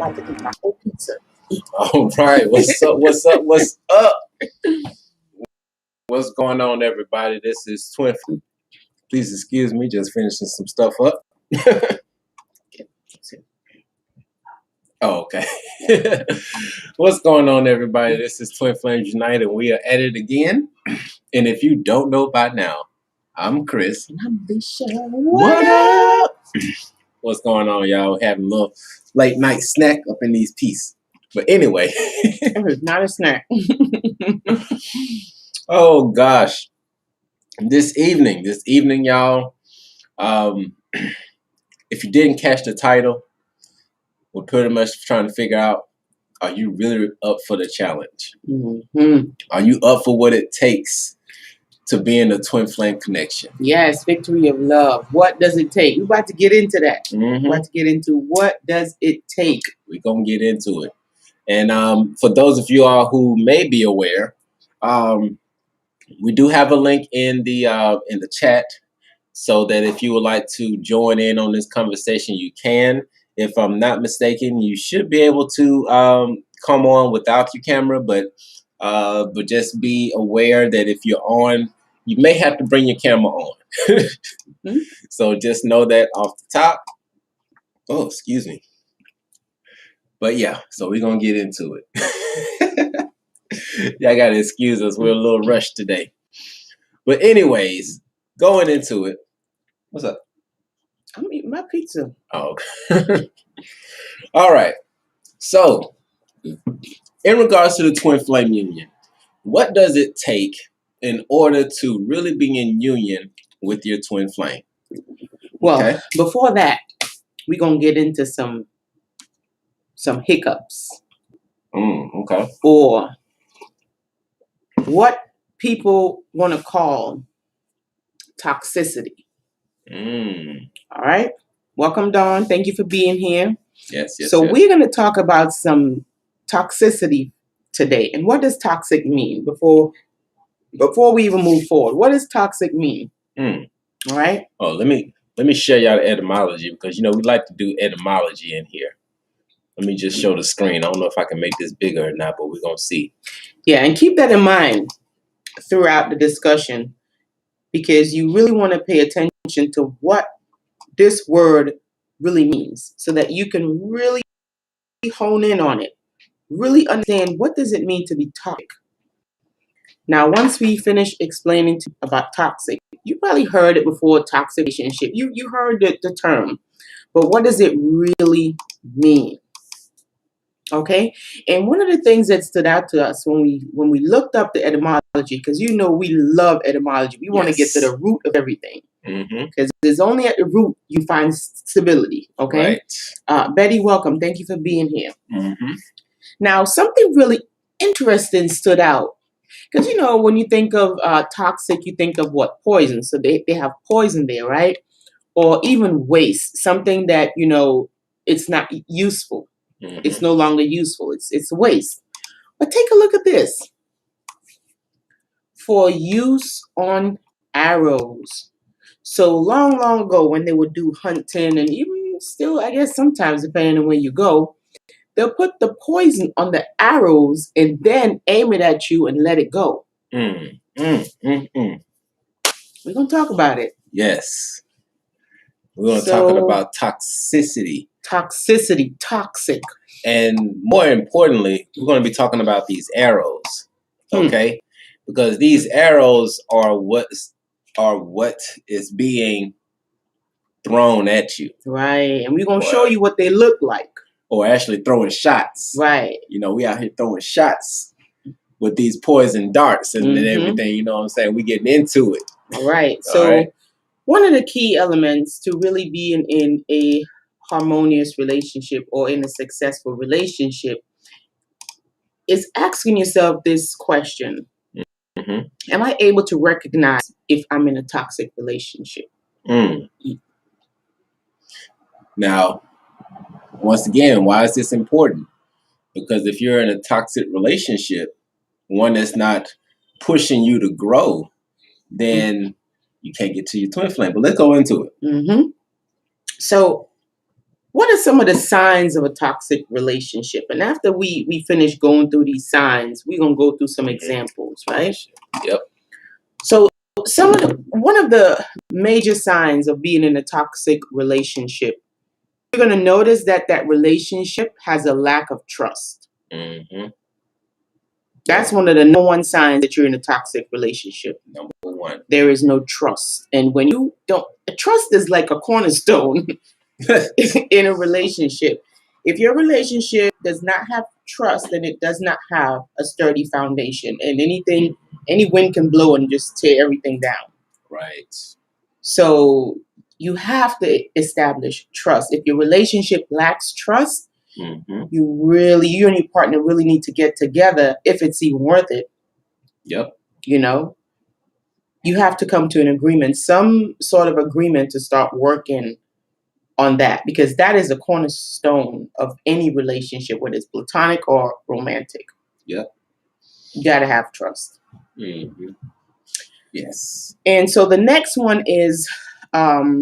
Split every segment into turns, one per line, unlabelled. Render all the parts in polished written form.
about to eat my whole pizza.
All right. What's up? What's up? What's up? What's going on, everybody? This is Twin. Please excuse me, just finishing some stuff up. Oh, okay. What's going on, everybody? This is Twin Flames Unite, and we are at it again. And if you don't know by now, I'm Chris.
And I'm Bishop.
What up? What's going on, y'all? Having a little late night snack up in these pieces. But anyway.
It was not a snack.
Oh, gosh. This evening, y'all, if you didn't catch the title, we're pretty much trying to figure out, are you really up for the challenge?
Mm-hmm.
Are you up for what it takes to be in a twin flame connection?
Yes, victory of love. What does it take? We're about to get into that.
Mm-hmm.
We're about to get into what does it take.
We're going to get into it. And for those of you all who may be aware, we do have a link in the chat, so that if you would like to join in on this conversation, you can. If I'm not mistaken, you should be able to come on without your camera, but just be aware that if you're on, you may have to bring your camera on.
Mm-hmm.
So just know that off the top. Oh, excuse me. But yeah, so we're going to get into it. Y'all got to excuse us. We're a little rushed today. But anyways, going into it. What's up?
I'm eating my pizza.
Oh, okay. All right. So, in regards to the twin flame union, what does it take in order to really be in union with your twin flame?
Well, before that, we're going to get into some hiccups.
Okay.
Or what people want to call toxicity. All right. Welcome, Dawn. Thank you for being here.
Yes.
So we're going to talk about some toxicity today. And what does toxic mean? Before we even move forward, what does toxic mean? All right.
Oh, let me share y'all the etymology, because we like to do etymology in here. Let me just show the screen. I don't know if I can make this bigger or not, but we're going to see.
Yeah, and keep that in mind throughout the discussion, because you really want to pay attention to what this word really means, so that you can really hone in on it, really understand what does it mean to be toxic. Now, once we finish explaining about toxic, you probably heard it before, toxic relationship. You heard the term, but what does it really mean? Okay, and one of the things that stood out to us when we looked up the etymology, because we love etymology. We want to get to the root of everything, because there's only at the root you find stability. Okay, right. Betty, welcome. Thank you for being here. Now, something really interesting stood out, because when you think of toxic, you think of what? Poison. So they have poison there, right? Or even waste, something that it's not useful. It's no longer useful. It's a waste. But take a look at this. For use on arrows. So long ago, when they would do hunting, and even still, I guess sometimes, depending on where you go, they'll put the poison on the arrows and then aim it at you and let it go. We're going to talk about it.
Yes. We're going to talk about toxicity.
Toxicity, toxic.
And more importantly, we're going to be talking about these arrows, okay? Because these arrows are what is being thrown at you.
Right, and we're going to show you what they look like.
Or actually throwing shots.
Right.
We out here throwing shots with these poison darts and everything, you know what I'm saying? We getting into it.
All right. So one of the key elements to really being in a harmonious relationship or in a successful relationship is asking yourself this question. Am I able to recognize if I'm in a toxic relationship?
Now, once again, why is this important? Because if you're in a toxic relationship, one that's not pushing you to grow, then you can't get to your twin flame. But let's go into it.
So what are some of the signs of a toxic relationship? And after we finish going through these signs, we're gonna go through some examples, right?
Yep.
So one of the major signs of being in a toxic relationship, you're gonna notice that that relationship has a lack of trust.
Mm-hmm.
That's one of the number one signs that you're in a toxic relationship.
Number one.
There is no trust. And when you don't, trust is like a cornerstone in a relationship. If your relationship does not have trust, then it does not have a sturdy foundation. And any wind can blow and just tear everything down.
Right.
So you have to establish trust. If your relationship lacks trust,
Mm-hmm.
you and your partner really need to get together if it's even worth it.
Yep.
You know, you have to come to an agreement, some sort of agreement to start working on that, because that is a cornerstone of any relationship, whether it's platonic or romantic.
Yep.
You got to have trust.
Mm-hmm. Yes.
And so the next one is a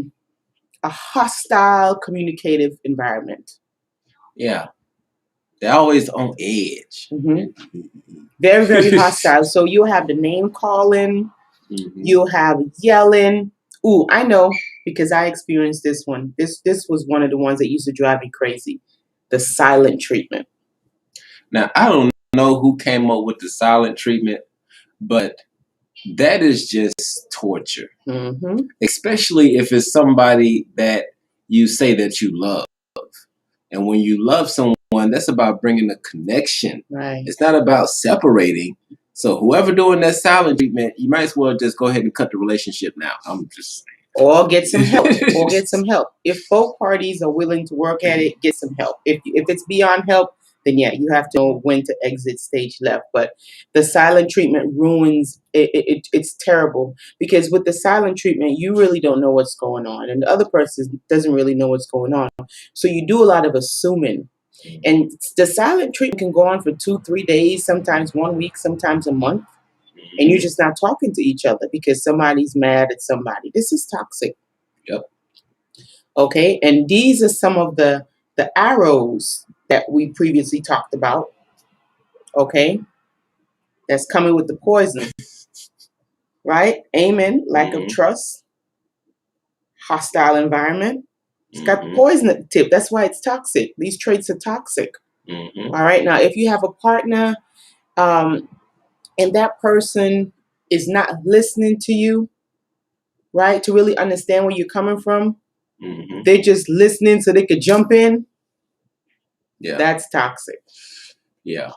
hostile communicative environment.
Yeah. They're always on edge.
Mm-hmm. Very, very hostile. So you'll have the name calling.
Mm-hmm.
You'll have yelling. Ooh, I know, because I experienced this one. This was one of the ones that used to drive me crazy. The silent treatment.
Now, I don't know who came up with the silent treatment, but that is just torture.
Mm-hmm.
Especially if it's somebody that you say that you love. And when you love someone, that's about bringing a connection.
Right.
It's not about separating. So whoever doing that silent treatment, you might as well just go ahead and cut the relationship now. I'm just saying.
Or get some help. Or get some help. If both parties are willing to work at it, get some help. If it's beyond help, then yeah, you have to know when to exit stage left. But the silent treatment ruins it. It's terrible, because with the silent treatment, you really don't know what's going on, and the other person doesn't really know what's going on. So you do a lot of assuming. And the silent treatment can go on for 2-3 days, sometimes 1 week, sometimes a month. And you're just not talking to each other because somebody's mad at somebody. This is toxic.
Yep.
Okay. And these are some of the arrows that we previously talked about. Okay. That's coming with the poison. Right? Amen. Lack of trust. Hostile environment. It's got the poison at the tip. That's why it's toxic. These traits are toxic.
Mm-hmm.
All right. Now, if you have a partner, and that person is not listening to you, right, to really understand where you're coming from, they're just listening so they could jump in.
Yeah.
That's toxic.
Yeah.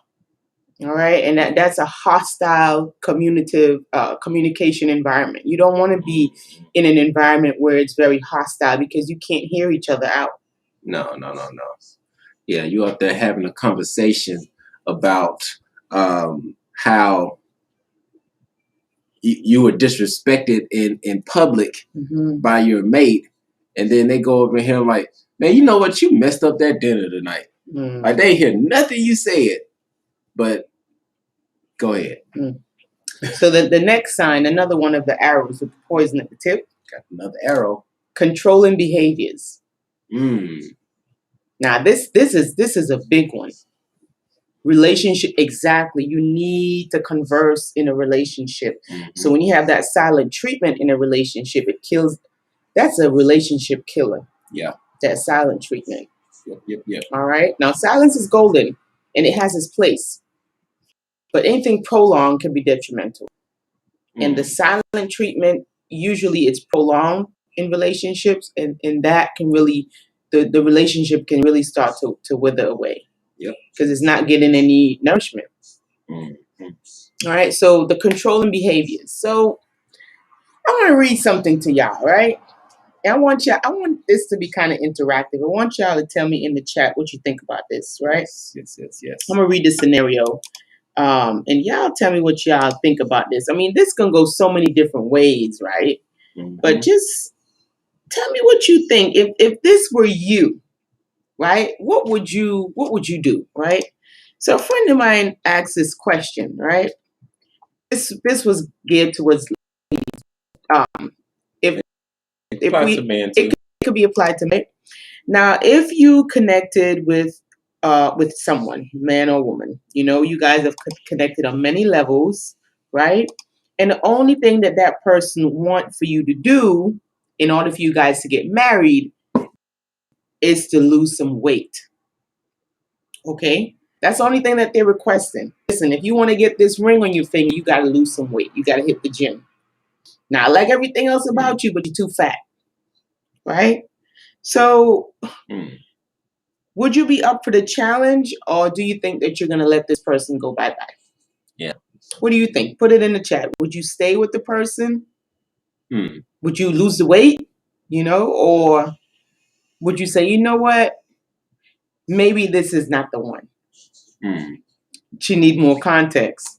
All right. And that's a hostile communication environment. You don't want to be in an environment where it's very hostile, because you can't hear each other out.
No. Yeah, you out there having a conversation about how you were disrespected in public by your mate, and then they go over here like, man, you know what? You messed up that dinner tonight. Like, they hear nothing you said, but go ahead.
So the next sign, another one of the arrows with the poison at the tip.
Got another arrow.
Controlling behaviors. Now this is a big one. Relationship, exactly. You need to converse in a relationship. So when you have that silent treatment in a relationship, it kills. That's a relationship killer.
Yeah.
That silent treatment.
Yep.
All right. Now silence is golden, and it has its place. But anything prolonged can be detrimental. And the silent treatment, usually it's prolonged in relationships, and that can really, the relationship can really start to wither away.
Yep.
Because it's not getting any nourishment. All right. So the controlling behaviors. So I want to read something to y'all, right? And I want this to be kind of interactive. I want y'all to tell me in the chat what you think about this, right?
Yes.
I'm going to read the scenario. And y'all tell me what y'all think about this. I mean, this can go so many different ways, right? But just tell me what you think. If this were you, right? What would you do, right? So a friend of mine asked this question, right? This was geared towards if
it
it could be applied to men. Now, if you connected with someone, man or woman, you guys have connected on many levels, right? And the only thing that that person wants for you to do in order for you guys to get married is to lose some weight. Okay? That's the only thing that they're requesting. Listen, if you want to get this ring on your finger, you got to lose some weight. You got to hit the gym. Now, I like everything else about you, but you're too fat, right? So, would you be up for the challenge, or do you think that you're going to let this person go bye-bye?
Yeah.
What do you think? Put it in the chat. Would you stay with the person? Would you lose the weight, or would you say, you know what? Maybe this is not the one. She need more context.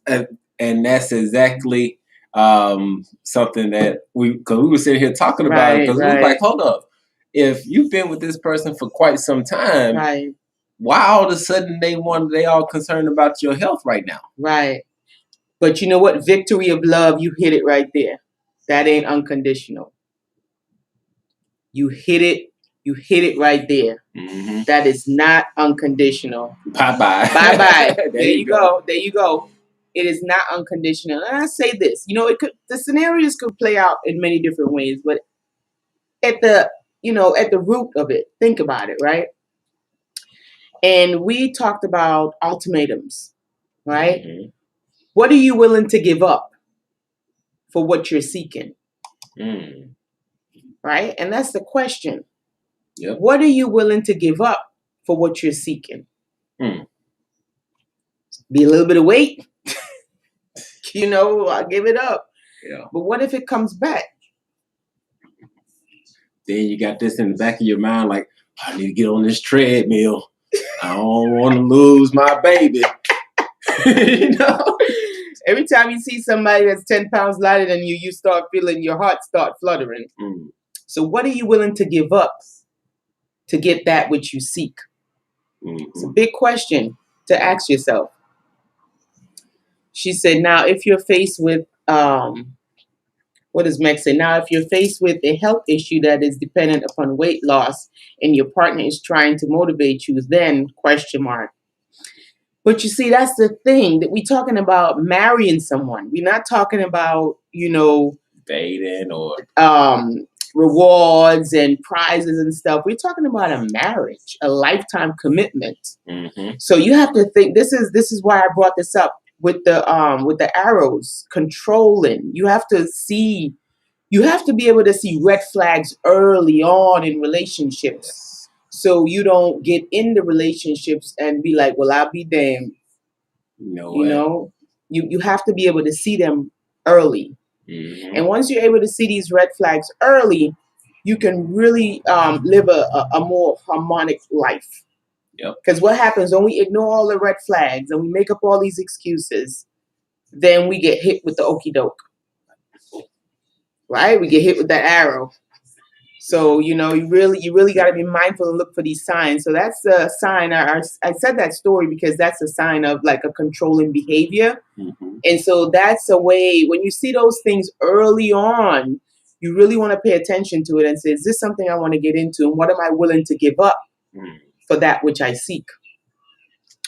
And that's exactly something that because we were sitting here talking about it, because we were like, hold up. If you've been with this person for quite some time, why all of a sudden they all concerned about your health right now? Right.
But you know what? Victory of love, you hit it right there. That ain't unconditional. You hit it right there. That is not unconditional.
Bye-bye.
Bye-bye. There you go. There you go. It is not unconditional. And I say this, the scenarios could play out in many different ways, but at the root of it, think about it, right? And we talked about ultimatums, right? What are you willing to give up for what you're seeking? Right? And that's the question.
Yep.
What are you willing to give up for what you're seeking? Be a little bit of weight. I'll give it up.
Yeah.
But what if it comes back?
Then you got this in the back of your mind, like, I need to get on this treadmill. I don't want to lose my baby.
Every time you see somebody that's 10 pounds lighter than you, you start feeling your heart start fluttering. So what are you willing to give up to get that which you seek? It's a big question to ask yourself. She said, now, if you're faced with, what does Meg say? Now, if you're faced with a health issue that is dependent upon weight loss and your partner is trying to motivate you, then ? But you see, that's the thing, that we're talking about marrying someone. We're not talking about,
dating or
rewards and prizes and stuff. We're talking about a marriage, a lifetime commitment. So you have to think, this is why I brought this up with the arrows, controlling. You have to be able to see red flags early on in relationships. So you don't get into relationships and be like, well, I'll be damned. You have to be able to see them early. And once you're able to see these red flags early, you can really live a more harmonic life. Because what happens when we ignore all the red flags and we make up all these excuses, then we get hit with the okie doke. Right? We get hit with that arrow. So, you really got to be mindful and look for these signs. So that's a sign. I said that story because that's a sign of like a controlling behavior. And so that's a way, when you see those things early on, you really want to pay attention to it and say, is this something I want to get into? And what am I willing to give up for that which I seek?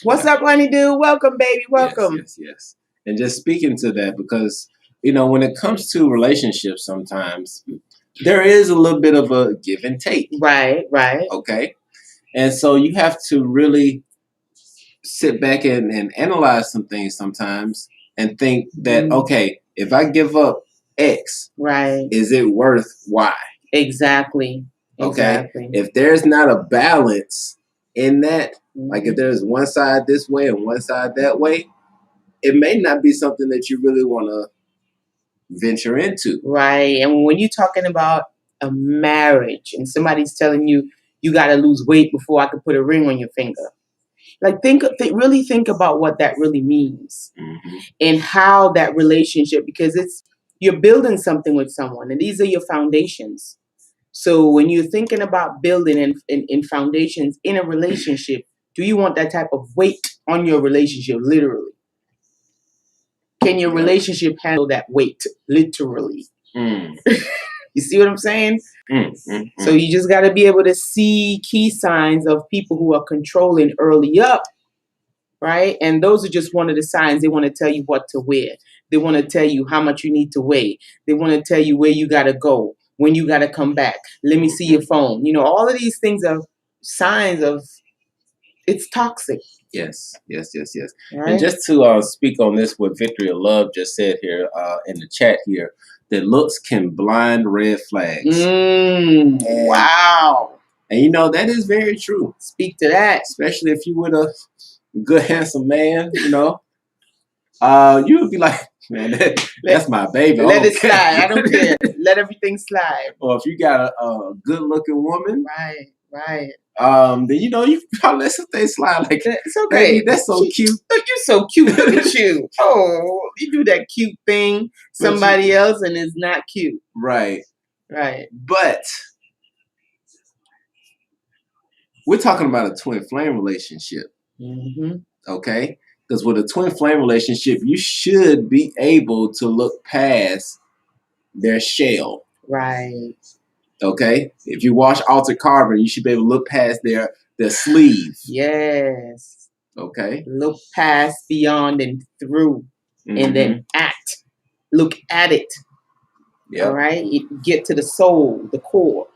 What's up, Honey Dude? Welcome, baby. Welcome.
Yes. And just speaking to that, because, when it comes to relationships, sometimes there is a little bit of a give and take.
Right.
Okay. And so you have to really sit back and analyze some things sometimes and think that, okay, if I give up X, is it worth Y?
Exactly.
Okay. If there's not a balance in that, like if there's one side this way and one side that way, it may not be something that you really want to venture into. Right.
And when you're talking about a marriage and somebody's telling you, you got to lose weight before I could put a ring on your finger. Like really think about what that really means and how that relationship, because you're building something with someone and these are your foundations. So when you're thinking about building in foundations in a relationship, do you want that type of weight on your relationship, literally? Can your relationship handle that weight, literally? You see what I'm saying? So you just got to be able to see key signs of people who are controlling early up, right? And those are just one of the signs. They want to tell you what to wear. They want to tell you how much you need to weigh. They want to tell you where you got to go, when you got to come back. Let me see your phone. You know, all of these things are signs of it's toxic.
Yes.
Right?
And just to speak on this, what Victory of Love just said here in the chat here, that looks can blind red flags.
Wow.
And you know, that is very true.
Speak to that.
Especially if you with a good, handsome man, you know, you would be like, man, that's my baby.
Let it slide. I don't care. Let everything slide.
Or if you got a good-looking woman,
right.
Then you know you probably let some things slide. Like,
it's okay.
Baby, that's so cute.
Look, you're so cute. Look at you. Oh, you do that cute thing. Somebody else, and it's not cute.
Right.
But
we're talking about a twin flame relationship. Okay. Because with a twin flame relationship, you should be able to look past their shell.
Right.
Okay? If you watch Altered Carbon, you should be able to look past their sleeve.
Yes.
Okay?
Look past, beyond, and through. And then look at it. All right? Get to the soul, the core.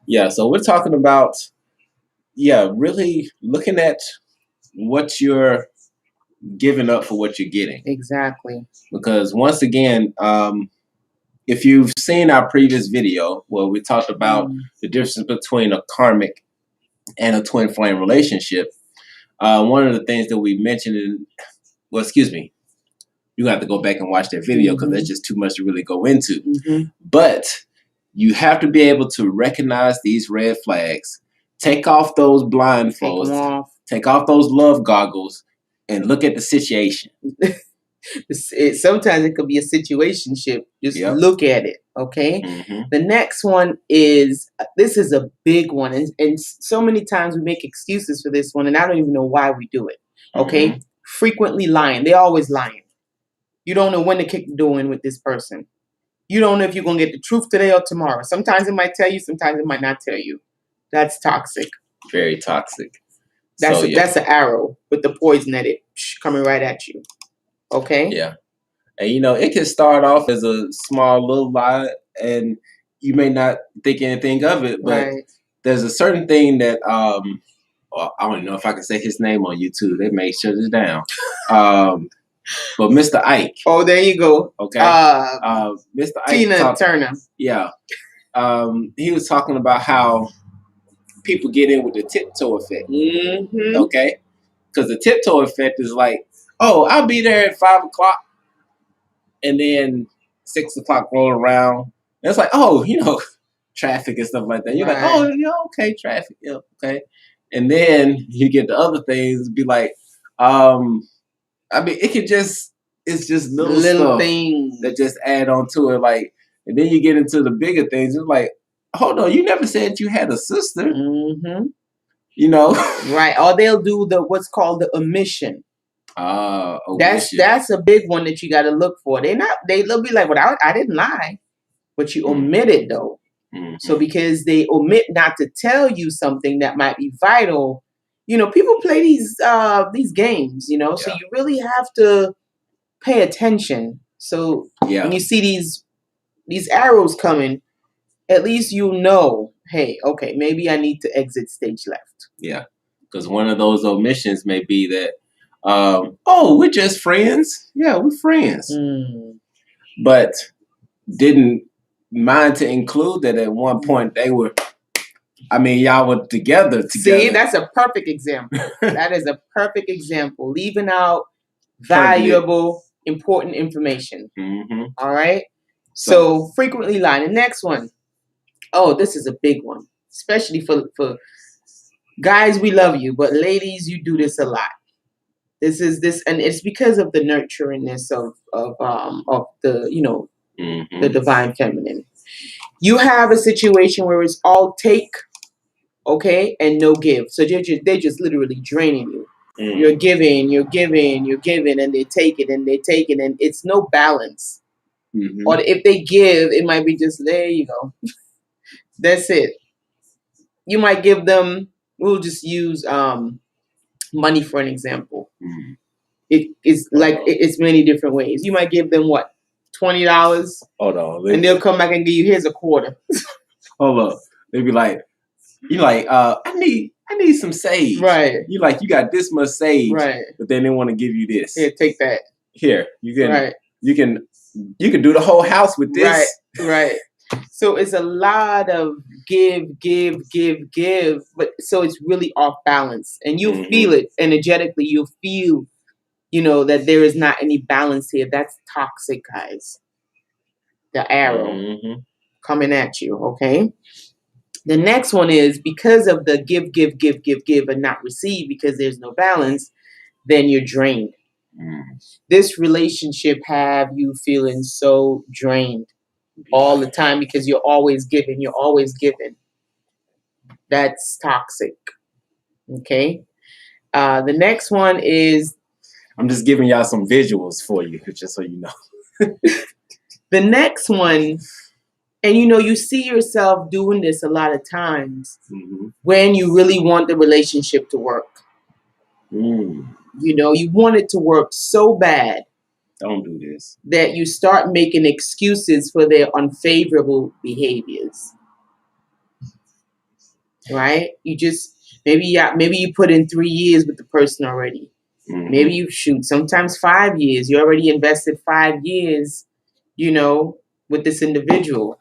Yeah, so we're talking about, really looking at what you're giving up for what you're getting.
Exactly.
Because once again, if you've seen our previous video where we talked about the difference between a karmic and a twin flame relationship, one of the things that we mentioned you have to go back and watch that video because that's just too much to really go into. But you have to be able to recognize these red flags, take off those blindfolds, take off those love goggles, and look at the situation.
Sometimes it could be a situationship. Just look at it, okay? The next one is, this is a big one. And so many times we make excuses for this one, and I don't even know why we do it, okay? Frequently lying. They're always lying. You don't know when to kick the door in with this person. You don't know if you're going to get the truth today or tomorrow. Sometimes it might tell you, sometimes it might not tell you. That's toxic.
Very toxic.
That's an arrow with the poison at it coming right at you. Okay?
Yeah. And you know, it can start off as a small little lie and you may not think anything of it, but there's a certain thing that I don't know if I can say his name on YouTube. They may shut it down. But Mr. Ike.
Oh, there you go.
Okay. Mr. Ike.
Tina Turner.
Yeah. He was talking about how people get in with the tiptoe effect. Okay. Because the tiptoe effect is like, oh, I'll be there at 5 o'clock. And then 6 o'clock roll around. And it's like, oh, you know, traffic and stuff like that. You're like, oh, yeah, okay, traffic. Yeah, okay. And then you get the other things, be like, I mean, it's just little stuff
things
that just add on to it. Like, and then you get into the bigger things. It's like, hold on, you never said you had a sister. You know? Right.
Or they'll do what's called the omission.
Omission.
That's a big one that you got to look for. They'll be like, well, I didn't lie, but you omitted though. So because they omit not to tell you something that might be vital, you know, people play these games, you know, so you really have to pay attention. So when you see these arrows coming, at least you know, hey, okay, maybe I need to exit stage left.
Yeah, because one of those omissions may be that, oh, we're just friends. Yeah, we're friends. But didn't mind to include that at one point they were, I mean, y'all were together.
See, that's a perfect example. That is a perfect example. Leaving out valuable, important information. All right? So frequently lying. The next one. Oh, this is a big one. Especially for guys, we love you. But ladies, you do this a lot. This, and it's because of the nurturingness of the, you know, the divine feminine. You have a situation where it's all take, okay, and no give. So they're just literally draining you. You're giving, and they take it, and it's no balance. Or if they give, it might be just, there you go. That's it. You might give them, we'll just use money for an example. It's like, it's many different ways. You might give them what? $20?
Hold on.
And they'll come back and give you, here's a quarter.
Hold up. They be like, I need some sage.
Right.
You got this much sage.
Right.
But then they want to give you this.
Here, take that.
Here, you can
Right.
you can do the whole house with this.
Right. So it's a lot of give, but so it's really off balance. And you'll feel it energetically. You'll feel, that there is not any balance here. That's toxic, guys. The arrow coming at you, okay? The next one is because of the give, and not receive because there's no balance, then you're drained. This relationship have you feeling so drained all the time because you're always giving. That's toxic. Okay. The next one is,
I'm just giving y'all some visuals for you, just so you know.
The next one, and you see yourself doing this a lot of times when you really want the relationship to work. You want it to work so bad.
Don't do this.
That you start making excuses for their unfavorable behaviors. Right? You just, maybe you put in 3 years with the person already. Maybe you sometimes 5 years. You already invested 5 years, with this individual.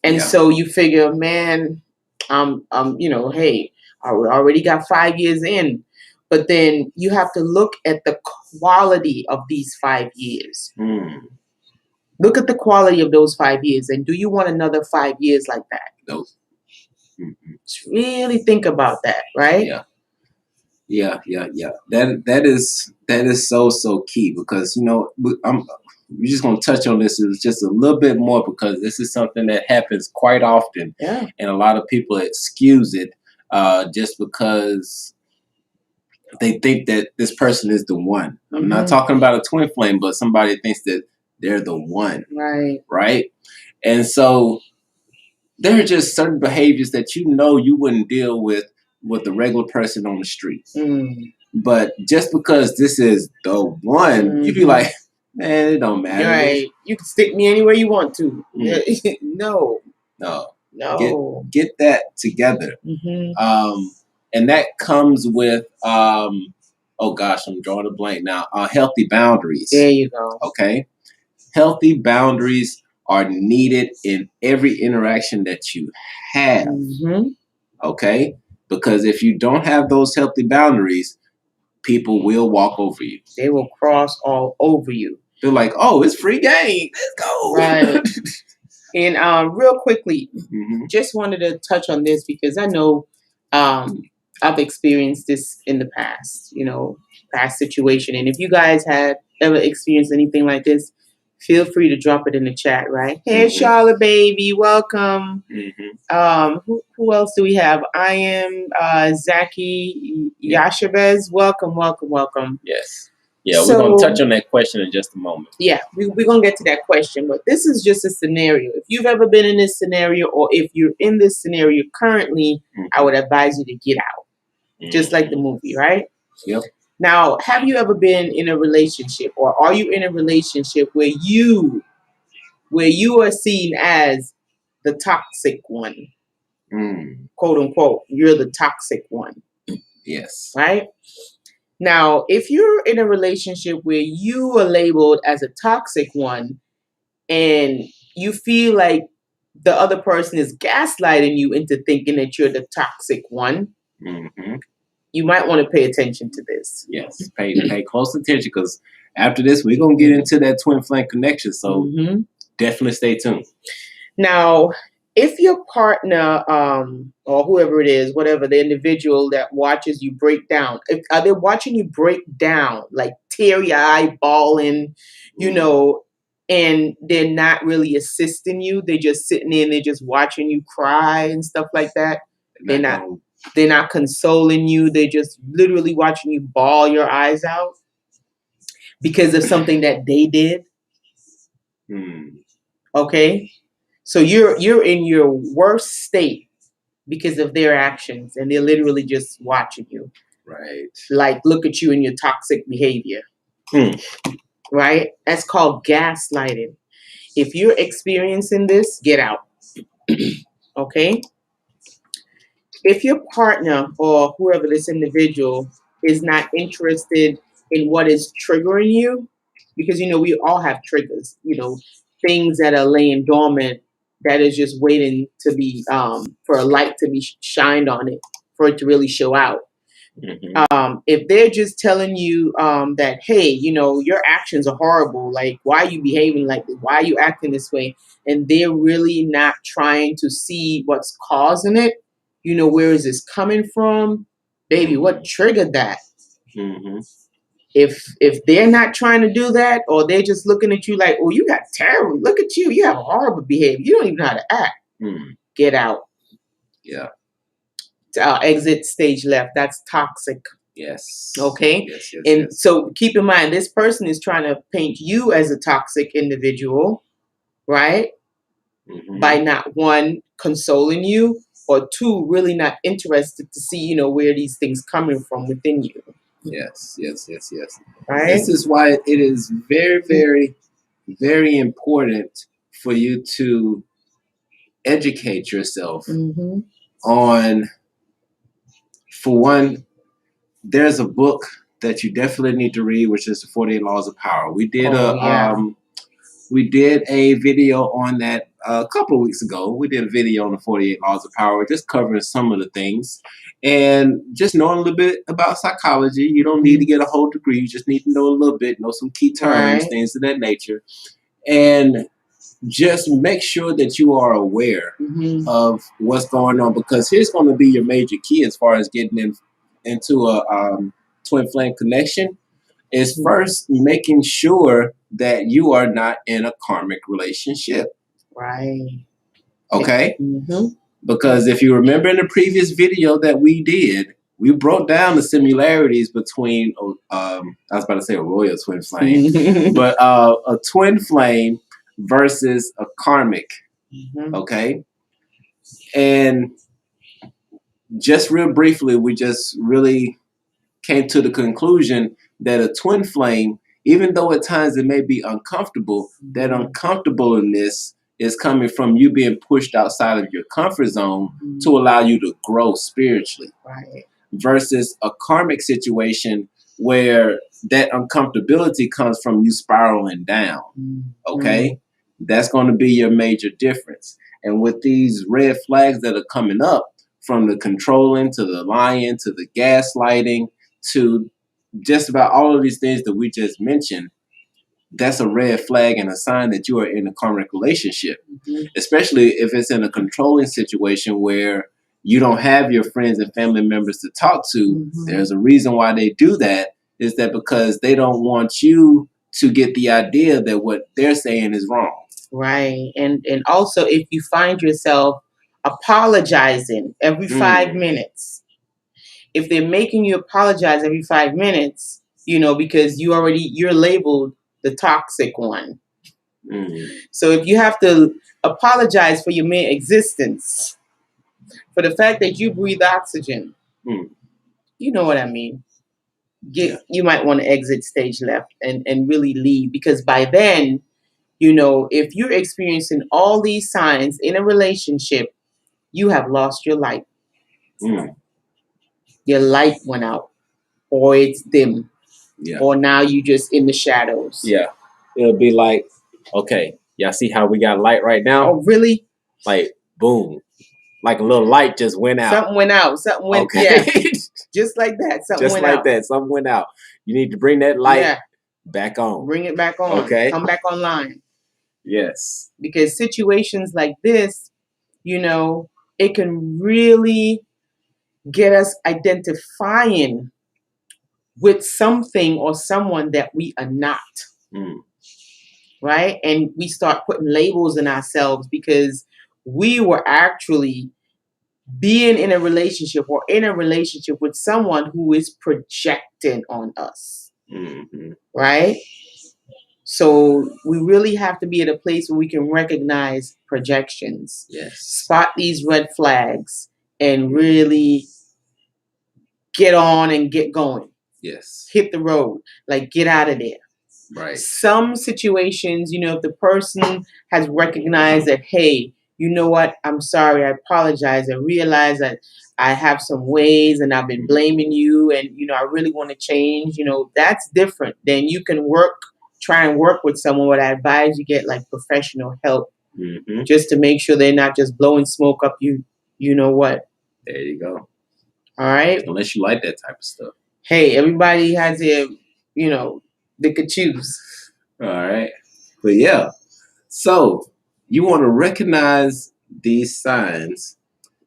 And so you figure, man, hey, I already got 5 years in. But then you have to look at the quality of these 5 years. Look at the quality of those 5 years. And do you want another 5 years like that?
Nope.
Just really think about that, right?
Yeah. That is so key because, we're just going to touch on this just a little bit more because this is something that happens quite often.
Yeah.
And a lot of people excuse it just because they think that this person is the one. I'm not talking about a twin flame, but somebody thinks that they're the one. Right? And so there are just certain behaviors that you wouldn't deal with the regular person on the street. But just because this is the one, you'd be like, man, it don't matter.
Right. You can stick me anywhere you want to. No. Get
that together. And that comes with, oh gosh, I'm drawing a blank now. Healthy boundaries.
There you go.
Okay. Healthy boundaries are needed in every interaction that you have. Okay. Because if you don't have those healthy boundaries, people will walk over you.
They will cross all over you.
They're like, oh, it's free game. Let's go.
Right. And real quickly, just wanted to touch on this because I know I've experienced this in the past, past situation. And if you guys have ever experienced anything like this, feel free to drop it in the chat, right? Hey, Charlotte, baby, welcome. Who else do we have? I am Zaki Yashabez. Welcome.
Yes. Yeah, we're going to touch on that question in just a moment.
Yeah, we're going to get to that question. But this is just a scenario. If you've ever been in this scenario or if you're in this scenario currently, I would advise you to get out. Just like the movie, right?
Yep.
Now, have you ever been in a relationship or are you in a relationship where you are seen as the toxic one? Quote unquote, you're the toxic one.
Yes.
Right? Now, if you're in a relationship where you are labeled as a toxic one and you feel like the other person is gaslighting you into thinking that you're the toxic one, you might want to pay attention to this.
Yes, pay close attention because after this, we're going to get into that twin flame connection. So definitely stay tuned.
Now, if your partner or whoever it is, whatever, the individual that watches you break down, are they watching you break down, like teary-eyed, bawling, and they're not really assisting you? They're just sitting there and they're just watching you cry and stuff like that. They're not consoling you. They're just literally watching you bawl your eyes out because of something that they did. Okay? So you're in your worst state because of their actions, and they're literally just watching you.
Right.
Like, look at you and your toxic behavior. Right? That's called gaslighting. If you're experiencing this, get out. Okay? If your partner or whoever this individual is not interested in what is triggering you, because we all have triggers, things that are laying dormant that is just waiting to be for a light to be shined on it for it to really show out. If they're just telling you that, hey, your actions are horrible, like, why are you behaving like this? Why are you acting this way? And they're really not trying to see what's causing it. Where is this coming from? Baby, what triggered that? If they're not trying to do that, or they're just looking at you like, oh, you got terrible, look at you, you have horrible behavior, you don't even know how to act. Get out.
Yeah.
Exit stage left. That's toxic.
Yes.
Okay.
Yes,
and so keep in mind, this person is trying to paint you as a toxic individual, right? By not, one, consoling you, or two, really not interested to see, where these things coming from within you.
Yes.
Right?
This is why it is very, very, very important for you to educate yourself on, for one, there's a book that you definitely need to read, which is the 48 Laws of Power. We did we did a video on that a couple of weeks ago. We did a video on the 48 Laws of Power, just covering some of the things. And just knowing a little bit about psychology. You don't need to get a whole degree. You just need to know a little bit, know some key terms, things of that nature. And just make sure that you are aware of what's going on, because here's going to be your major key as far as getting into a twin flame connection. Is first making sure that you are not in a karmic relationship.
Right.
Okay? Because if you remember in the previous video that we did, we broke down the similarities between, I was about to say a royal twin flame, but a twin flame versus a karmic. Okay? And just real briefly, we just really came to the conclusion that a twin flame, even though at times it may be uncomfortable, that uncomfortableness is coming from you being pushed outside of your comfort zone to allow you to grow spiritually.
Right.
Versus a karmic situation where that uncomfortability comes from you spiraling down. Okay? That's going to be your major difference. And with these red flags that are coming up, from the controlling to the lying to the gaslighting to just about all of these things that we just mentioned, that's a red flag and a sign that you are in a karmic relationship. Especially if it's in a controlling situation where you don't have your friends and family members to talk to. There's a reason why they do that, is that because they don't want you to get the idea that what they're saying is wrong.
Right. And also, if you find yourself apologizing every 5 minutes, if they're making you apologize every 5 minutes, because you're labeled the toxic one. So if you have to apologize for your mere existence, for the fact that you breathe oxygen, you know what I mean? You might want to exit stage left and really leave, because by then, if you're experiencing all these signs in a relationship, you have lost your light. Your light went out, or it's dim, or now you just in the shadows.
Yeah. It'll be like, okay, y'all see how we got light right now?
Oh, really?
Like, boom. Like a little light just went out.
Something went out. Something went, yeah. Just like that. Something went out. Just like that.
Something went out. You need to bring that light back on.
Bring it back on.
Okay.
Come back online.
Yes.
Because situations like this, it can really get us identifying with something or someone that we are not. Right? And we start putting labels in ourselves because we were actually being in a relationship or in a relationship with someone who is projecting on us. Right? So we really have to be at a place where we can recognize projections,
Yes.
spot these red flags, and really get on and get going.
Yes.
Hit the road, like get out of there.
Right.
Some situations, if the person has recognized that, hey, you know what, I'm sorry, I apologize, I realize that I have some ways and I've been blaming you, and I really want to change, that's different. Then you can try and work with someone. What I advise you get like professional help, just to make sure they're not just blowing smoke up you know what.
There you go.
All right.
Unless you like that type of stuff.
Hey, everybody has their, they could choose.
All right. But yeah, so you want to recognize these signs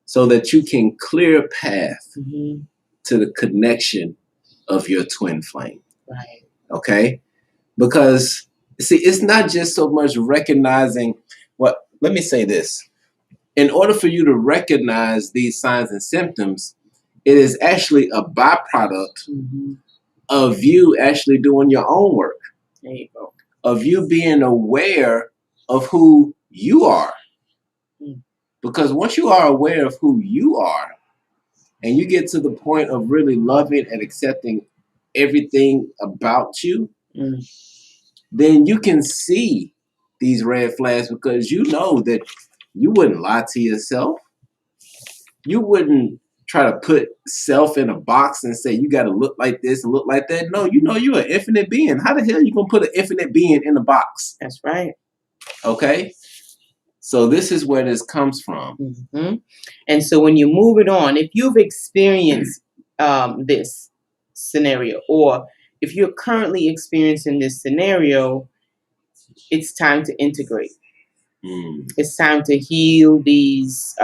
so that you can clear a path to the connection of your twin flame.
Right.
Okay? Because, see, it's not just so much recognizing let me say this. In order for you to recognize these signs and symptoms, it is actually a byproduct of you actually doing your own work.
There you go.
Of you being aware of who you are. Because once you are aware of who you are, and you get to the point of really loving and accepting everything about you, then you can see these red flags, because you know that you wouldn't lie to yourself. You wouldn't try to put self in a box and say you got to look like this and look like that. No, you're an infinite being. How the hell are you going to put an infinite being in a box?
That's right.
Okay? So this is where this comes from.
And so when you move it on, if you've experienced this scenario, or if you're currently experiencing this scenario, it's time to integrate. It's time to heal these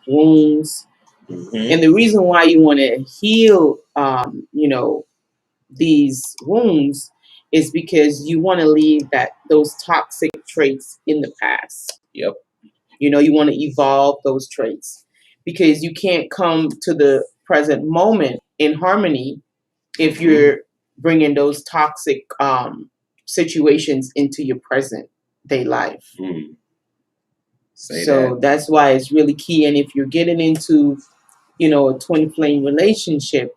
wounds. And the reason why you want to heal, these wounds is because you want to leave those toxic traits in the past.
Yep.
You want to evolve those traits, because you can't come to the present moment in harmony if you're bringing those toxic situations into your present day life. That's why it's really key. And if you're getting into, a twin flame relationship,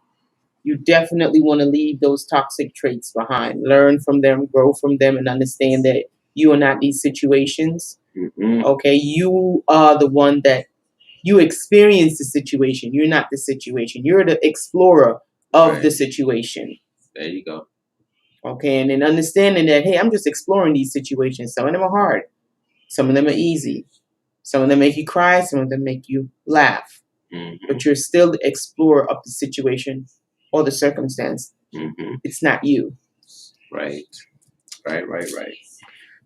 you definitely want to leave those toxic traits behind. Learn from them, grow from them, and understand that you are not these situations. Okay, you are the one that you experience the situation. You're not the situation. You're the explorer of the situation.
There you go.
Okay, and then understanding that, hey, I'm just exploring these situations. Some of them are hard. Some of them are easy. Some of them make you cry. Some of them make you laugh. But you're still the explorer of the situation or the circumstance. It's not you.
Right.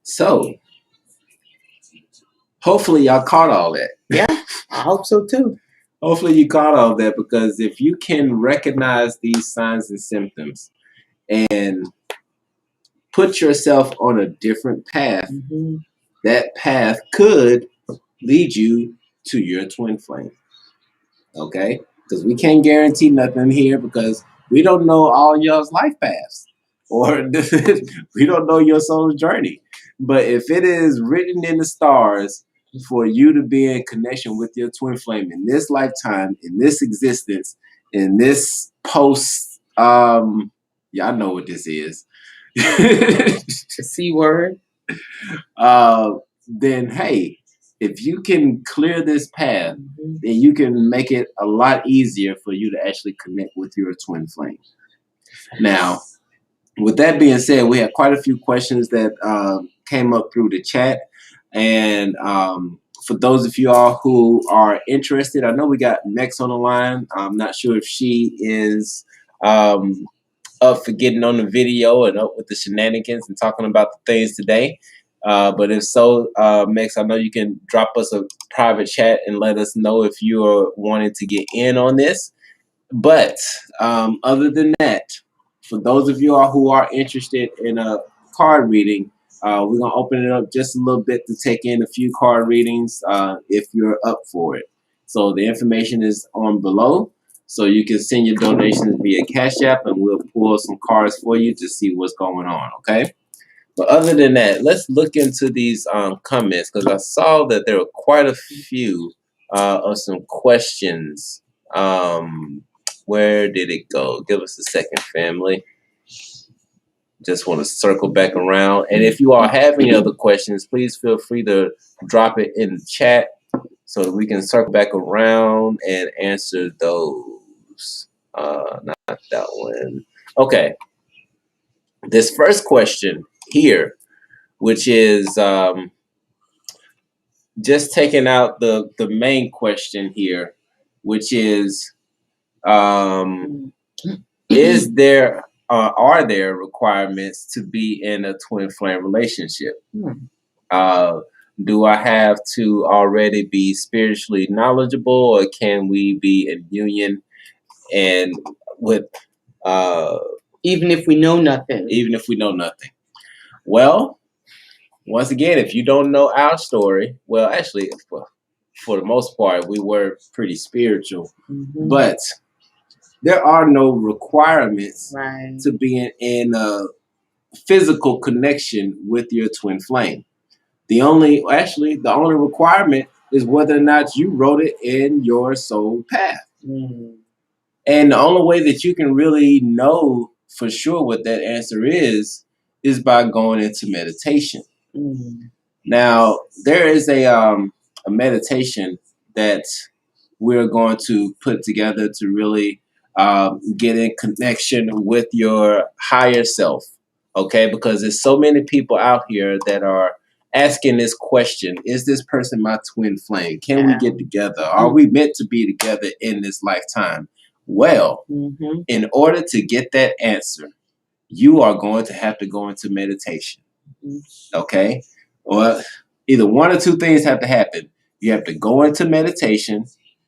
So, hopefully y'all caught all that.
Yeah, I hope so too.
Hopefully you caught all that, because if you can recognize these signs and symptoms and put yourself on a different path, that path could lead you to your twin flame. Okay? Because we can't guarantee nothing here, because we don't know all y'all's life paths, or we don't know your soul's journey. But if it is written in the stars for you to be in connection with your twin flame in this lifetime, in this existence, in this post, y'all know what this is.
The C word.
Then hey, if you can clear this path, then you can make it a lot easier for you to actually connect with your twin flame. Now, with that being said, we had quite a few questions that came up through the chat. And for those of you all who are interested, I know we got Mex on the line. I'm not sure if she is up for getting on the video and up with the shenanigans and talking about the things today. But if so, Mex, I know you can drop us a private chat and let us know if you are wanting to get in on this. But other than that, for those of you all who are interested in a card reading, we're going to open it up just a little bit to take in a few card readings if you're up for it. So the information is on below. So you can send your donations via Cashapp, and we'll pull some cards for you to see what's going on, okay? But other than that, let's look into these comments because I saw that there were quite a few of some questions. Where did it go? Give us a second, family. Just want to circle back around. And if you all have any other questions, please feel free to drop it in the chat so that we can circle back around and answer those. Not that one. Okay. This first question here, which is just taking out the main question here, which is is there are there requirements to be in a twin flame relationship? Do I have to already be spiritually knowledgeable, or can we be in union and with
even if we know nothing?
Even if we know nothing. Well, once again, if you don't know our story, well, actually, for the most part, we were pretty spiritual, but there are no requirements to be in a physical connection with your twin flame. The only requirement is whether or not you wrote it in your soul path. And the only way that you can really know for sure what that answer is by going into meditation. Now, there is a meditation that we're going to put together to really get in connection with your higher self, okay? Because there's so many people out here that are asking this question: is this person my twin flame? Can we get together? Are we meant to be together in this lifetime? Well, in order to get that answer, you are going to have to go into meditation, okay? Or either one or two things have to happen. You have to go into meditation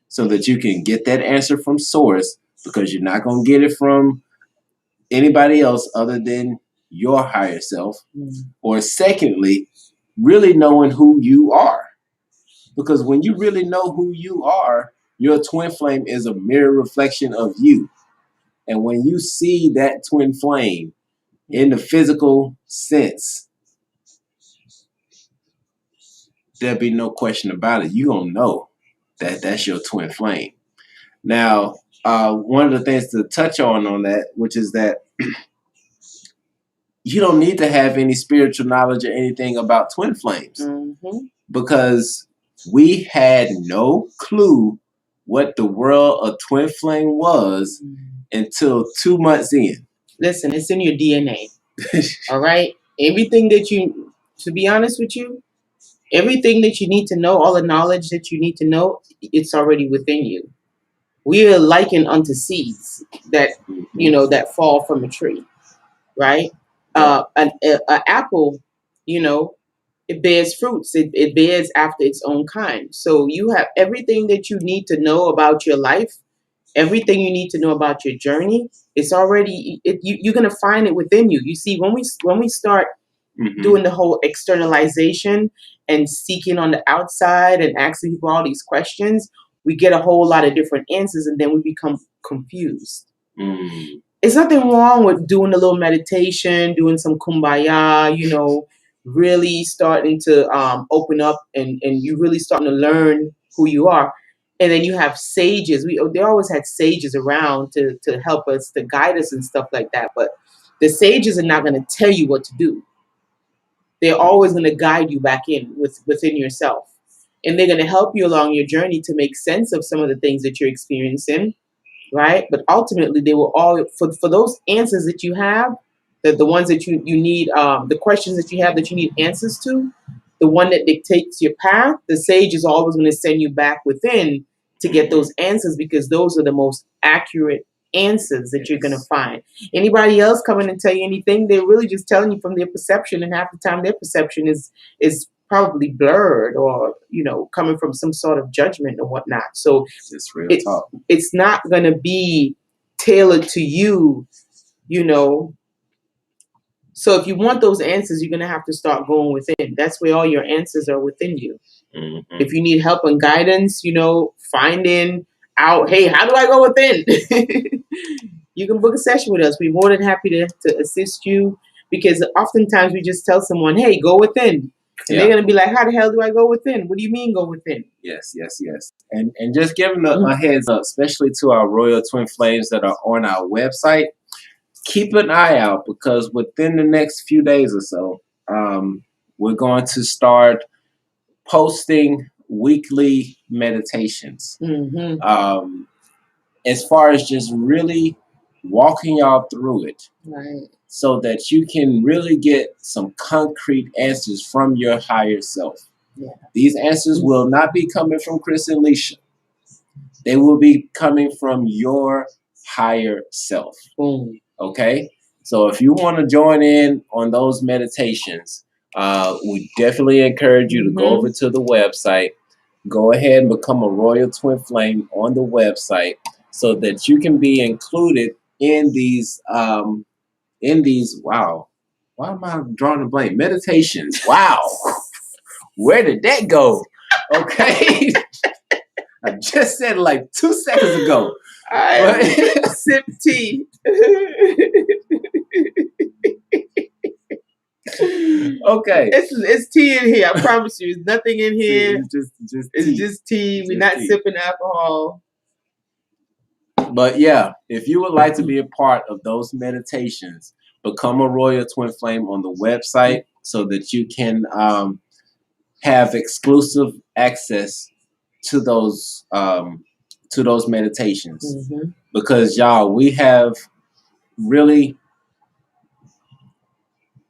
so that you can get that answer from source, because you're not going to get it from anybody else other than your higher self. Or secondly, really knowing who you are. Because when you really know who you are, your twin flame is a mirror reflection of you. And when you see that twin flame in the physical sense, there'll be no question about it. You're going to know that that's your twin flame. Now, one of the things to touch on that, which is that you don't need to have any spiritual knowledge or anything about twin flames, because we had no clue what the world of twin flame was until 2 months in.
Listen, it's in your DNA. All right? Everything that you, to be honest with you, everything that you need to know, all the knowledge that you need to know, it's already within you. We are likened unto seeds that, that fall from a tree, right? An apple, it bears fruits. It bears after its own kind. So you have everything that you need to know about your life, everything you need to know about your journey. It's already, you're going to find it within you. You see, when we start doing the whole externalization and seeking on the outside and asking people all these questions, we get a whole lot of different answers, and then we become confused. It's nothing wrong with doing a little meditation, doing some kumbaya, really starting to open up and you really starting to learn who you are. And then you have sages. They always had sages around to help us, to guide us and stuff like that. But the sages are not going to tell you what to do. They're always going to guide you back within yourself. And they're going to help you along your journey to make sense of some of the things that you're experiencing, right? But ultimately, they will all, for those answers that you have, the ones that you need, the questions that you have that you need answers to, the one that dictates your path, the sage is always going to send you back within to get those answers, because those are the most accurate answers that you're going to find. Anybody else coming and tell you anything, they're really just telling you from their perception, and half the time their perception is probably blurred, or coming from some sort of judgment or whatnot. So
it's real talk.
It's not going to be tailored to you, So if you want those answers, you're going to have to start going within. That's where all your answers are, within you. If you need help and guidance, finding out, hey, how do I go within? You can book a session with us. We're more than happy to assist you. Because oftentimes we just tell someone, hey, go within. And they're going to be like, how the hell do I go within? What do you mean go within?
Yes. And just giving a heads up, especially to our Royal Twin Flames that are on our website, keep an eye out because within the next few days or so, we're going to start posting weekly meditations.
Mm-hmm.
As far as just really walking y'all through it.
Right.
So that you can really get some concrete answers from your higher self.
Yeah.
These answers will not be coming from Chris and Leisha. They will be coming from your higher self.
Boom.
Okay? So if you want to join in on those meditations, we definitely encourage you to go over to the website. Go ahead and become a Royal Twin Flame on the website so that you can be included in these wow, why am I drawing a blank? Meditations. Wow. Where did that go? Okay. I just said it like 2 seconds ago.
I sip tea.
Okay.
It's tea in here. I promise you. There's nothing in here.
It's
just tea. We're not sipping alcohol.
But yeah, if you would like to be a part of those meditations, become a Royal Twin Flame on the website so that you can have exclusive access to those meditations.
Mm-hmm.
Because y'all, we have really,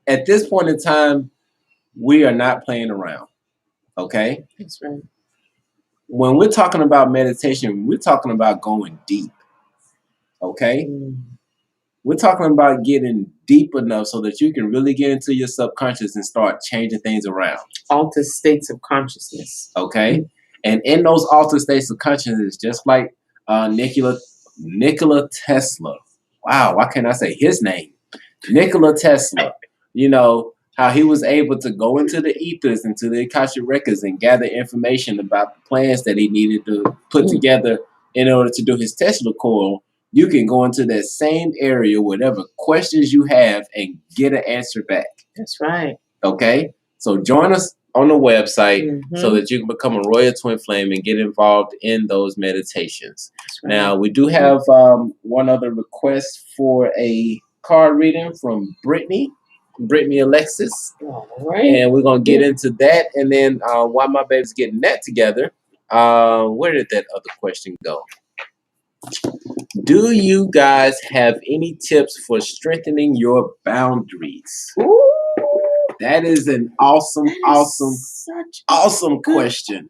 at this point in time, we are not playing around. Okay?
That's right.
When we're talking about meditation, we're talking about going deep. Okay? We're talking about getting deep enough so that you can really get into your subconscious and start changing things around.
Altered states of consciousness.
Okay? And in those altered states of consciousness, just like Nikola Tesla. Wow, why can't I say his name? Nikola Tesla. You know, how he was able to go into the ethers, into the Akashic records and gather information about the plans that he needed to put together in order to do his Tesla coil. You can go into that same area, whatever questions you have, and get an answer back.
That's right.
Okay? So join us on the website so that you can become a Royal Twin Flame and get involved in those meditations. Right. Now, we do have one other request for a card reading from Brittany Alexis.
All right.
And we're going to get into that. And then while my baby's getting that together, where did that other question go? Do you guys have any tips for strengthening your boundaries?
Ooh,
that is an awesome question.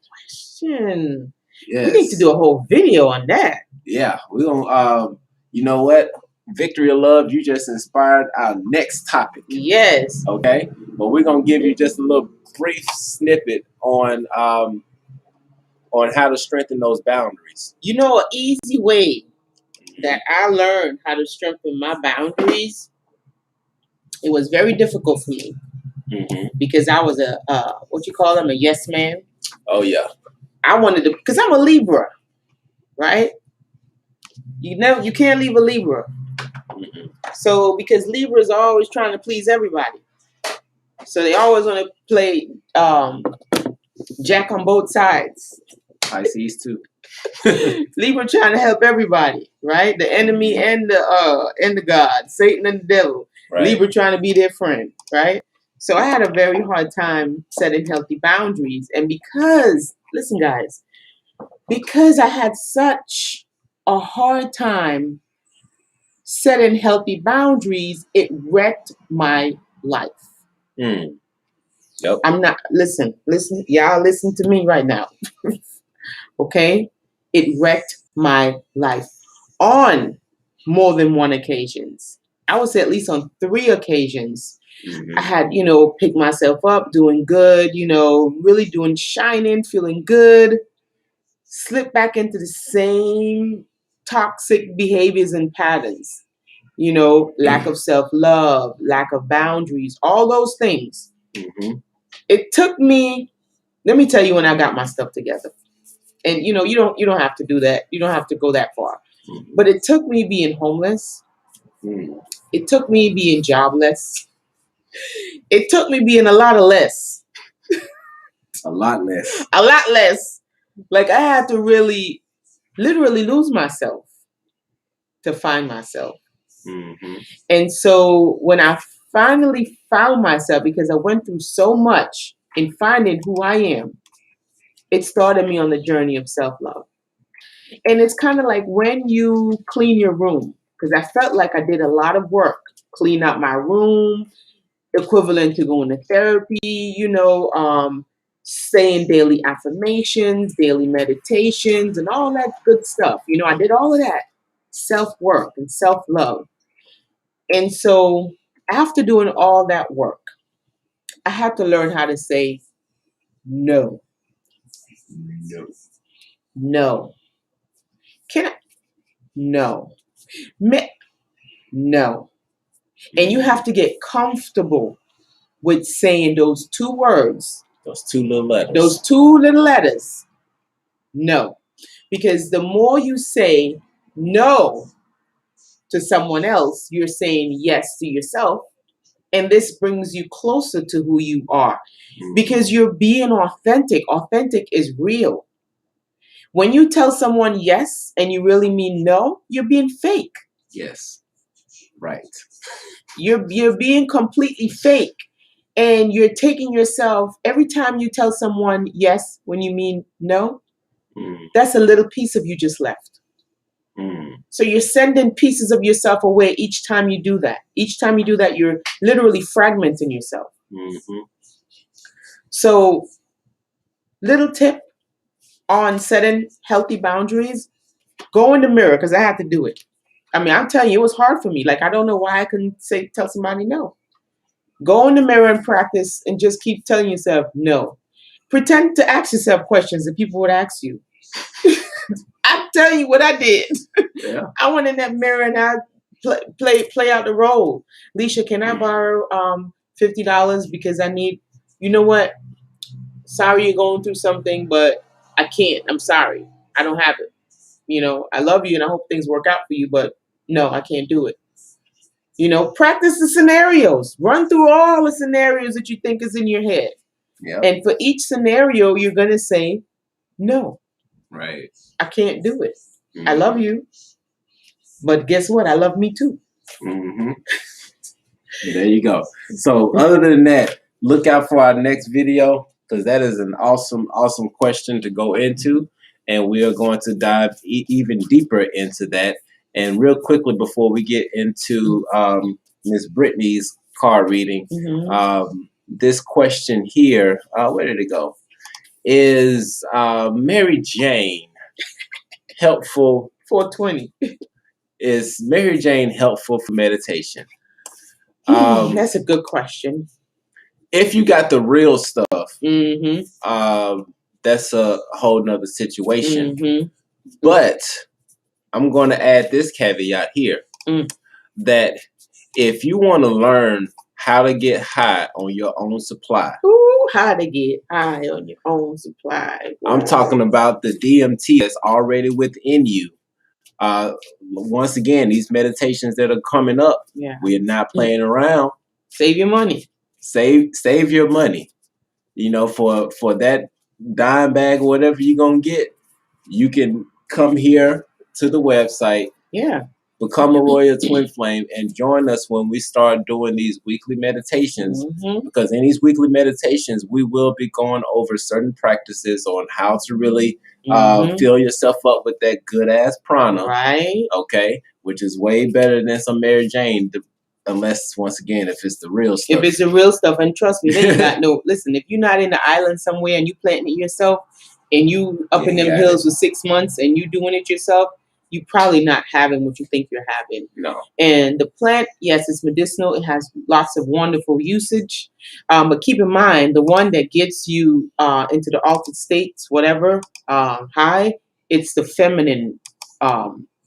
Yes. We need to do a whole video on that.
Yeah, we're gonna. You know what? Victory of Love, you just inspired our next topic.
Yes.
Okay, but we're gonna give you just a little brief snippet on how to strengthen those boundaries.
You know, an easy way that I learned how to strengthen my boundaries, it was very difficult for me because I was a yes man.
Oh yeah.
I wanted to, because I'm a Libra, right? You can't leave a Libra. So because Libras are always trying to please everybody, so they always want to play Jack on both sides.
Pisces too.
Libra trying to help everybody, right? The enemy and the God, Satan and the devil. Right. Libra trying to be their friend, right? So I had a very hard time setting healthy boundaries. And because, listen guys, because I had such a hard time setting healthy boundaries, it wrecked my life.
Yep.
I'm not, listen, y'all listen to me right now. Okay? It wrecked my life on more than one occasions. I would say at least on 3 occasions. I had, picked myself up, doing good, really doing shining, feeling good, slip back into the same toxic behaviors and patterns, lack of self-love, lack of boundaries, all those things. It took me, let me tell you when I got my stuff together. And you don't have to do that. You don't have to go that far. But it took me being homeless. It took me being jobless. It took me being a lot less.
A lot less.
A lot less. Like I had to really, literally lose myself to find myself.
Mm-hmm.
And so when I finally found myself, because I went through so much in finding who I am, it started me on the journey of self-love. And it's kind of like when you clean your room, because I felt like I did a lot of work, clean out my room, equivalent to going to therapy, saying daily affirmations, daily meditations, and all that good stuff. I did all of that self-work and self-love. And so after doing all that work, I had to learn how to say no.
No.
No. Can I? No. No. And you have to get comfortable with saying those two words.
Those two little letters.
Those two little letters. No. Because the more you say no to someone else, you're saying yes to yourself. And this brings you closer to who you are. Because you're being authentic. Authentic is real. When you tell someone yes and you really mean no, you're being fake.
Yes. Right.
You're being completely fake. And you're taking yourself, every time you tell someone yes when you mean no, that's a little piece of you just left. So you're sending pieces of yourself away each time you do that. Each time you do that, you're literally fragmenting yourself.
Mm-hmm.
So, little tip on setting healthy boundaries, go in the mirror, because I had to do it. I mean, I'm telling you, it was hard for me. Like, I don't know why I couldn't tell somebody no. Go in the mirror and practice and just keep telling yourself no. Pretend to ask yourself questions that people would ask you. I'm telling you what I did.
Yeah.
I went in that mirror and I play out the role. Leisha, can I borrow $50 because I need, you know what? Sorry you're going through something, but I can't. I'm sorry. I don't have it. I love you and I hope things work out for you, but no, I can't do it. Practice the scenarios. Run through all the scenarios that you think is in your head.
Yeah.
And for each scenario, you're going to say, no.
Right.
I can't do it. Mm-hmm. I love you. But guess what? I love me too.
Mm-hmm. There you go. So other than that, look out for our next video, because that is an awesome question to go into. And we are going to dive even deeper into that. And real quickly, before we get into Miss Brittany's card reading, this question here, where did it go? Is Mary Jane helpful?
420.
Is Mary Jane helpful for meditation?
That's a good question.
If you got the real stuff, that's a whole nother situation. Mm-hmm. But I'm going to add this caveat here, that if you want to learn how to get high on your own supply.
Ooh, how to get high on your own supply. Wow.
I'm talking about the DMT that's already within you. Once again, these meditations that are coming up, we are not playing around.
Save your money.
Save your money. For that dime bag or whatever you're going to get, you can come here to the website.
Yeah.
Become a Royal Twin Flame and join us when we start doing these weekly meditations. Because in these weekly meditations, we will be going over certain practices on how to really fill yourself up with that good ass prana.
Right.
Okay. Which is way better than some Mary Jane. Unless, once again, if it's the real stuff.
If it's the real stuff, and trust me, they got no. Listen, if you're not in the island somewhere and you planting it yourself, and you up in them hills for 6 months and you doing it yourself, you probably not having what you think you're having.
No.
And the plant, yes, it's medicinal. It has lots of wonderful usage. But keep in mind, the one that gets you into the altered states, whatever, high, it's the feminine.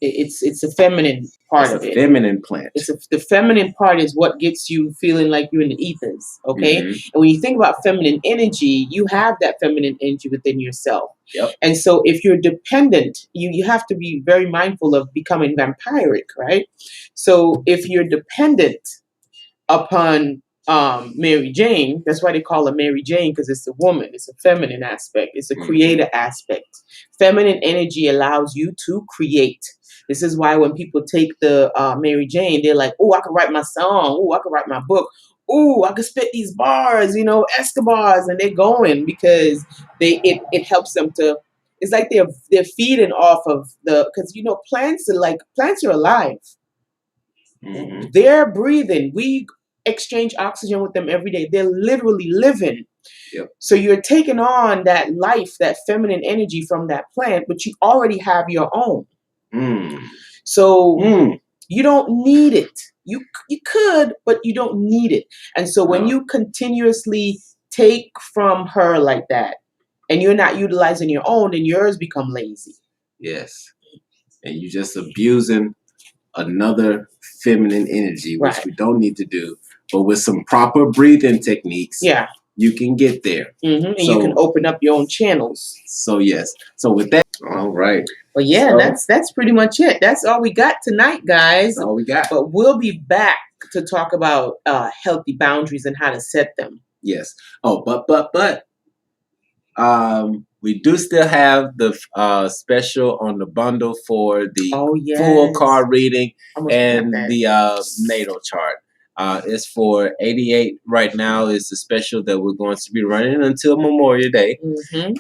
It's the feminine part of it.
Feminine plant.
The feminine part is what gets you feeling like you're in the ethers. Okay. And when you think about feminine energy, you have that feminine energy within yourself.
Yep.
And so if you're dependent, you have to be very mindful of becoming vampiric, right? So if you're dependent upon Mary Jane. That's why they call her Mary Jane, because it's a woman. It's a feminine aspect. It's a creator aspect. Feminine energy allows you to create. This is why when people take the Mary Jane, they're like, oh, I can write my song. Oh, I can write my book. Oh, I can spit these bars, Escobars, and they're going because it helps them to. It's like they're feeding off of because plants are alive.
Mm-hmm.
They're breathing. We exchange oxygen with them every day. They're literally living.
Yep.
So you're taking on that life, that feminine energy from that plant, but you already have your own. So you don't need it. You could, but you don't need it. And so when you continuously take from her like that, and you're not utilizing your own, then yours become lazy.
Yes. And you're just abusing another feminine energy, which we don't need to do. But with some proper breathing techniques, you can get there.
And you can open up your own channels.
So yes. So with that, all right.
Well, yeah, that's pretty much it. That's all we got tonight, guys.
That's all we got.
But we'll be back to talk about healthy boundaries and how to set them.
Yes. Oh, but we do still have the special on the bundle for the full card reading and the natal chart. It's for $88 right now. It's the special that we're going to be running until Memorial Day.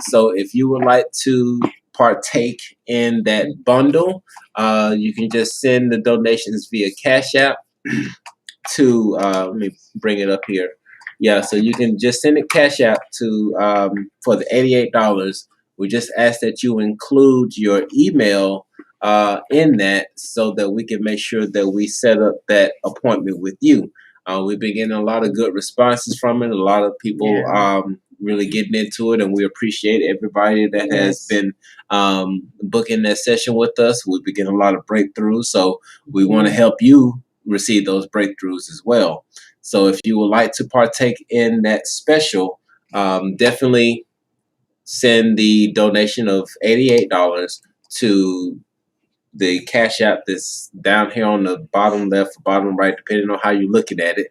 So if you would like to partake in that bundle, you can just send the donations via Cashapp to let me bring it up here. Yeah, so you can just send a Cashapp to for the $88. We just ask that you include your email in that so that we can make sure that we set up that appointment with you. We've been getting a lot of good responses from it. A lot of people really getting into it, and we appreciate everybody that has been booking that session with us. We've been getting a lot of breakthroughs, so we want to help you receive those breakthroughs as well. So if you would like to partake in that special, definitely send the donation of $88 to the Cash App that's down here on the bottom left or bottom right, depending on how you're looking at it.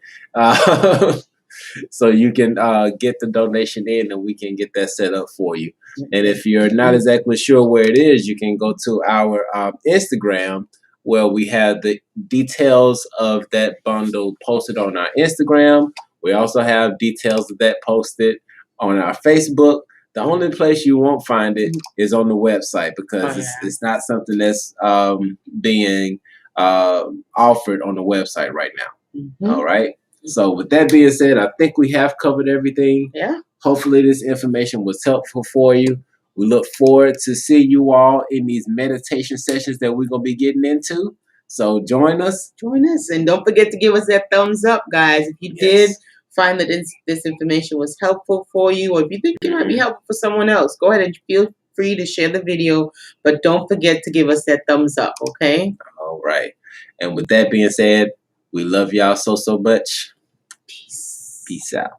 So you can get the donation in and we can get that set up for you. And if you're not exactly sure where it is, you can go to our Instagram, where we have the details of that bundle posted on our Instagram. We also have details of that posted on our Facebook. The only place you won't find it is on the website, because it's not something that's being offered on the website right now. All right. So with that being said, I think we have covered everything.
Yeah.
Hopefully this information was helpful for you. We look forward to seeing you all in these meditation sessions that we're going to be getting into. So join us.
Join us. And don't forget to give us that thumbs up, guys. If you did find that this information was helpful for you, or if you think it might be helpful for someone else, go ahead and feel free to share the video. But don't forget to give us that thumbs up, okay?
All right. And with that being said, we love y'all so much.
Peace.
Peace out.